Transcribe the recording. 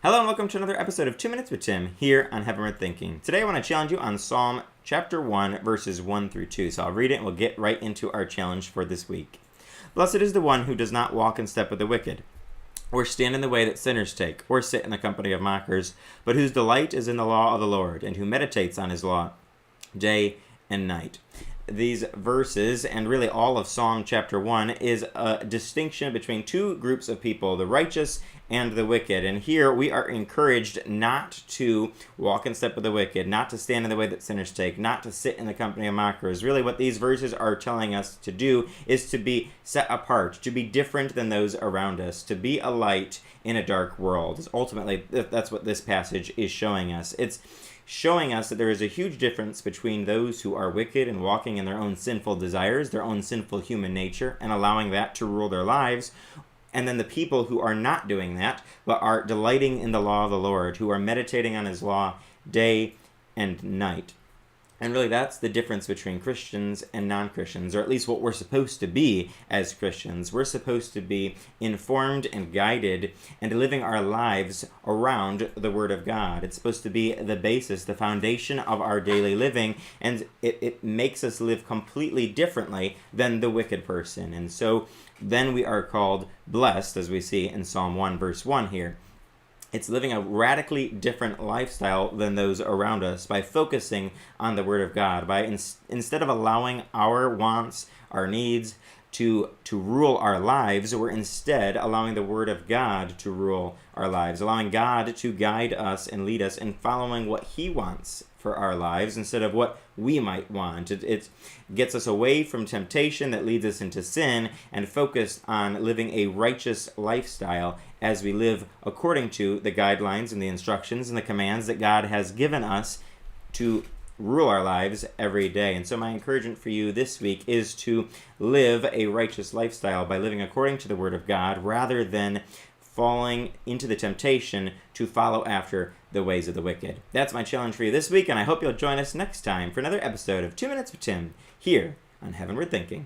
Hello and welcome to another episode of 2 Minutes with Tim here on Heavenward Thinking. Today I want to challenge you on Psalm chapter 1 verses 1 through 2. So I'll read it and we'll get right into our challenge for this week. Blessed is the one who does not walk in step with the wicked, or stand in the way that sinners take, or sit in the company of mockers, but whose delight is in the law of the Lord, and who meditates on his law day and night. These verses, and really all of Psalm chapter 1, is a distinction between two groups of people, the righteous and the wicked. And here we are encouraged not to walk in step with the wicked, not to stand in the way that sinners take, not to sit in the company of mockers. Really what these verses are telling us to do is to be set apart, to be different than those around us, to be a light in a dark world. Ultimately, that's what this passage is showing us. It's showing us that there is a huge difference between those who are wicked and walking in their own sinful desires, their own sinful human nature, and allowing that to rule their lives, and then the people who are not doing that, but are delighting in the law of the Lord, who are meditating on his law day and night. And really that's the difference between Christians and non-Christians, or at least what we're supposed to be as Christians. We're supposed to be informed and guided and living our lives around the Word of God. It's supposed to be the basis, the foundation of our daily living, and it makes us live completely differently than the wicked person. And so then we are called blessed, as we see in Psalm 1 verse 1 here. It's living a radically different lifestyle than those around us by focusing on the Word of God, by instead of allowing our wants, our needs to rule our lives, we're instead allowing the Word of God to rule our lives, allowing God to guide us and lead us in following what He wants for our lives instead of what we might want. It gets us away from temptation that leads us into sin and focused on living a righteous lifestyle as we live according to the guidelines and the instructions and the commands that God has given us to rule our lives every day. And so my encouragement for you this week is to live a righteous lifestyle by living according to the Word of God rather than falling into the temptation to follow after the ways of the wicked. That's my challenge for you this week, and I hope you'll join us next time for another episode of 2 Minutes with Tim here on Heavenward Thinking.